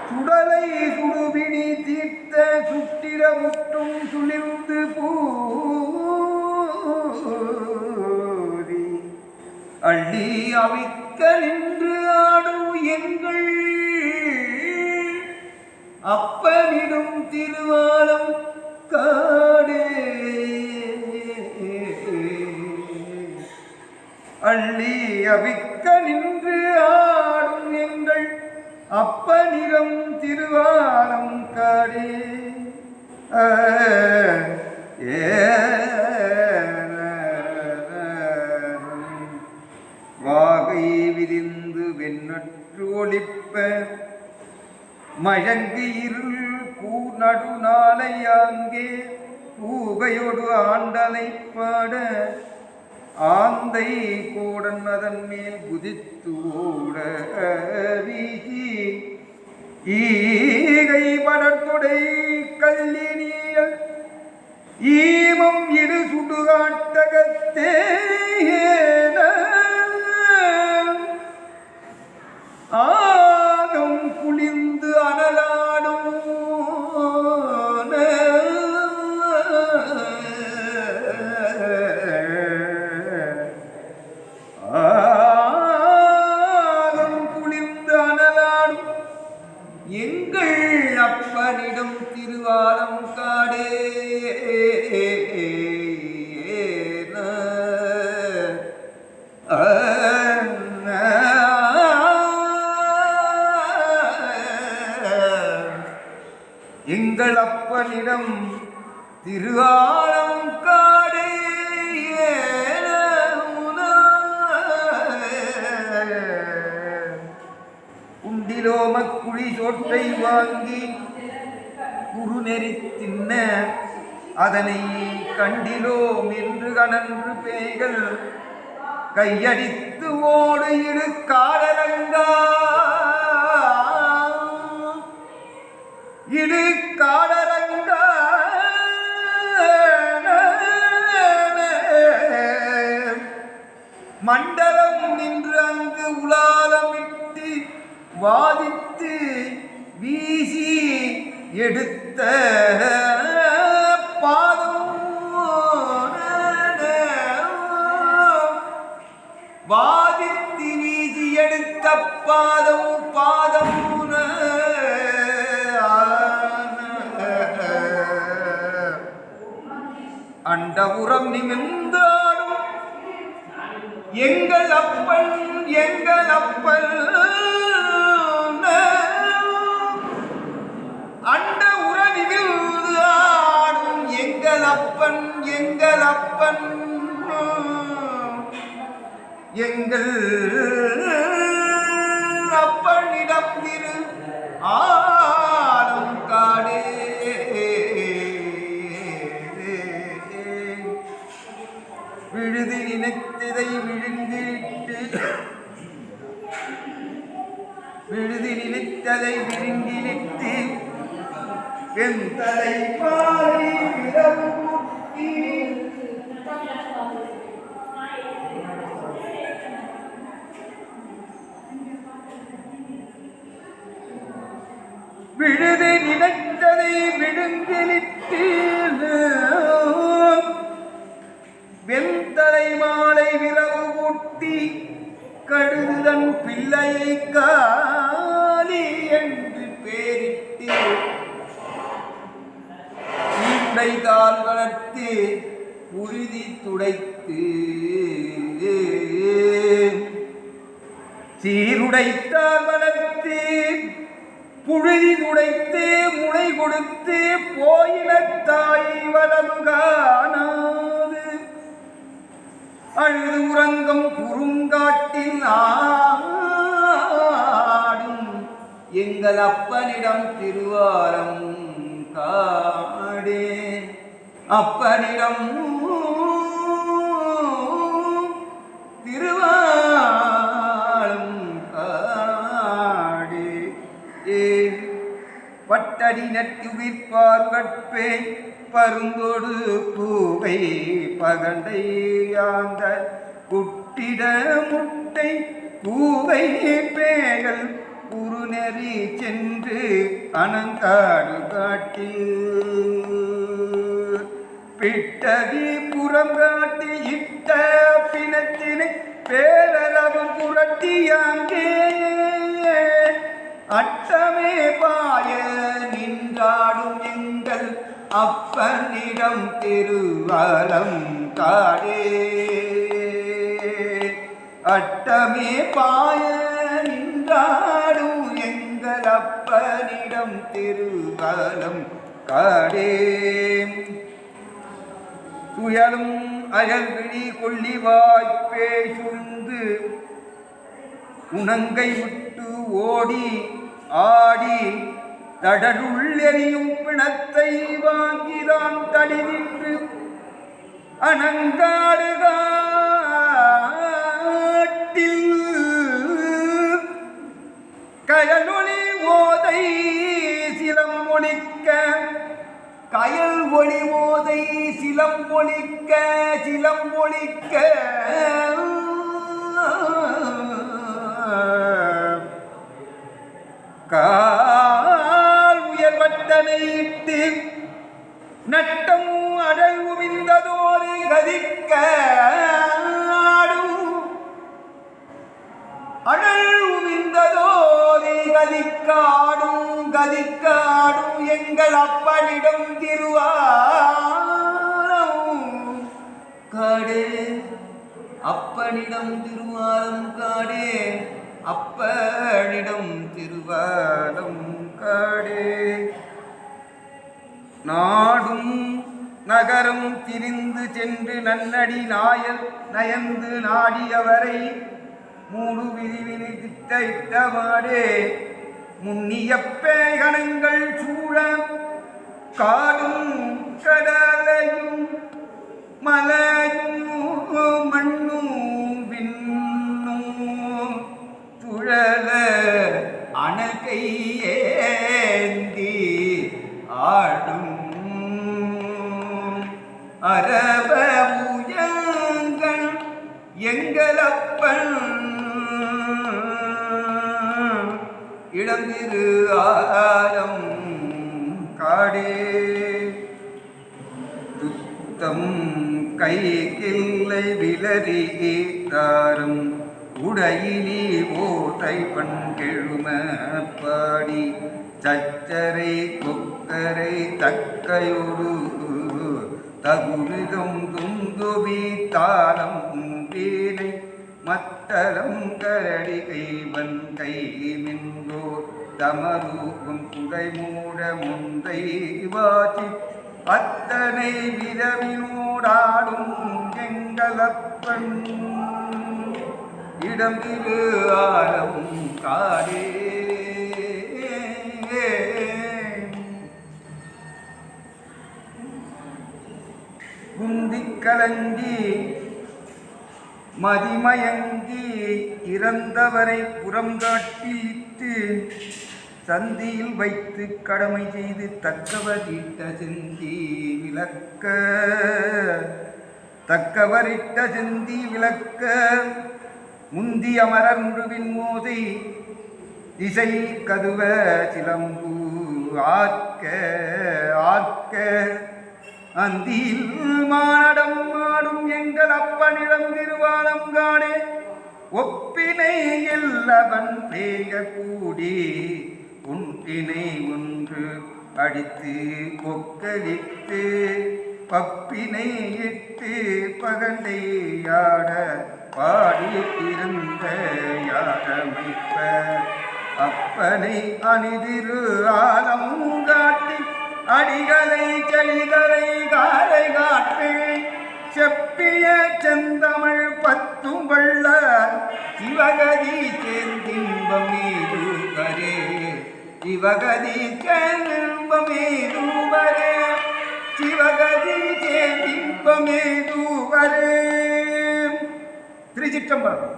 சுடலை சுடுபிணி தீர்த்த சுட்டிட முற்றும் துளிர்ந்து பூரி அள்ளி அவிக்க நின்று ஆடும் எங்கள் அப்பனிடும் திருவாலம் காடே அள்ளி அவிக்க நின்று ஆடும் எங்கள் அப்பனிடம் திருவாலம் காடே வாகை விரிந்து வெண்ணற்று ஒளிப்ப மயங்கு இருள் கூநடு நாளையாங்கே பூகையொடு ஆண்டலை பாட ஆந்தை கோடன் அதன் மேல் குதித்து ஓட வீசி ஈகை படத்தொடை கல்லினியல் ஈமம் இரு சுடுகாட்டகத்தே ஆகம் குளிர்ந்து அனலாடும் ஆகம் குளிர்ந்து அனலாடும் எங்கள் அப்பனிடம் திருவாலம் காடே எங்கள் அப்பனிடம் திருவாலம் காடே உண்டிலோம குழி சோற்றை வாங்கி குறுநெறி தின்ன அதனை கண்டிலோம் என்று கனன்று பேய்கள் கையடித்து ஓடு இரு காடரங்கா இடு காடரங்கா மண்டலம் நின்று அங்கு உலாலமிட்டு வாதித்து வீசி எடுத்த பாதம் வாதித்து வீசி எடுத்த பாதம் பாதம் அண்டபுரம் நிமிர்ந்தாடும் எங்கள் அப்பன் அண்ட உறவிவில் ஆடும் எங்கள் அப்பன் எங்கள் அப்பனிடம் திரு ஆடும் காடே விழுதி நினைத்ததை விழுங்கிலிட்டு வெண்தலை பாரி விரவு முட்டி விழுதி நினைத்ததை விழுங்கிலிட்டு வெண்தலை மாலை விரவு கூட்டி கடுதன் பிள்ளையை காலி என்று பேரிட்டு சீருடைதால் வளர்த்து உறுதி துடைத்து சீருடைத்தால் வளர்த்து புழுதி துடைத்து முளை கொடுத்து போயின தாய் வளமுகானாது அழுது உறங்கம் குறுங்காட்டில் ஆடும் எங்கள் அப்பனிடம் திருவாலம் காடே அப்பனிடம் திருவாலம் காடே பட்டடி நட்டுவிற்பார் கற்பே பருந்தோடு பூவை பகண்டை ஆந்த குட்டிட முட்டை பூவை பேகள் குறுநெறி சென்று அனங்காடு காட்டில் பிட்டதி புறங்காட்டி இட்ட பிணத்தினை பேரளவும் புரட்டியாங்கே அட்டமே பாய நின்றாடும் எங்கள் அப்பனிடம் திருவாலம் காடே அட்டமே பாய நின்றாடும் எங்கள் அப்பனிடம் திருவாலம் காடே துயலும் அயல்விழி கொள்ளிவாய் பேசுந்து உணங்கை விட்டு ஓடி ஆடி தடருள் எரியும் பிணத்தை வாங்கிதான் தடி நின்று அனங்காடுகாட்டில் கயலொளி ஓதை சிலம்பொழிக்க கயல் ஒளி ஓதை சிலம்பொழிக்க சிலம்பொழிக்க கால் உயர்வட்டனை இட்டு நட்டம் அடல் உமிழ்ந்ததோடு கதிக்க அடல் உமிழ்ந்ததோடு கதிக்காடும் கதிக்காடும் எங்கள் அப்பனிடம் திருவாரம் காடே அப்பனிடம் திருவாரம் காடே அப்பனிடம் திருவாரம் காடே நாடும் நகரம் திரிந்து சென்று நன்னடி நாயல் நயந்து நாடியவரை மூடு விரிவினி திட்டமாடே முன்னிய பேகணங்கள் சூழ காடும் கடலையும் மலையும் மண்ணும் விண்ணும் சுழல அனல் கையேந்தி ஆடும் அரப உயங்கள் எங்களப்பன் இளந்திரு ஆலம் காடே துத்தம் கை கிள்ளை விலரி தாரும் உடையிலி ஓதை பண்கெழும பாடி சச்சரை கொக்கரை தக்கையொரு தகுமிதம் துந்துபி தாளம் வீணை மத்தளம் கரடி கைவன் கை மின்கோ தமரூபம் குடை மூட முந்தை வாசி அத்தனை விரவினோடாடும் எங்களப்பன் இடம் திரு ஆலம் காடே குந்தி கலங்கி மதிமயங்கி இறந்தவரை புறம் காட்டிட்டு சந்தியில் வைத்து கடமை செய்து தக்கவரிட்ட செந்தி விளக்க தக்கவரிட்ட செந்தி விளக்க முந்தி அமரர் முழுவின் மோதை திசை கதுவ சிலம்பு ஆர்க்க ஆர்க்க அந்தியில் மானடம் ஆடும் எங்கள் அப்பனிடம் திருவாலம் காடே ஒப்பினை எல்லவன் பேய கூடி ஒன்றினை ஒன்று அடித்து கொக்கலித்து பப்பினை இட்டு பகண்டையாட பாடியிருந்த யாரமைப்ப அப்பனை அணிதிரு ஆலம் காட்டி அடிகளை செழிகளை காலை காட்டு செப்பிய செந்தமிழ் பத்தும் வள்ள சிவகதி சேர்ந்தின்பம் மீதுவரே சிவகதி சேர்ந்தின்பம் மீதுவரே சிவகதி சேர்ந்தின்பம் மீதுவரே. திருச்சிற்றம்பலம்.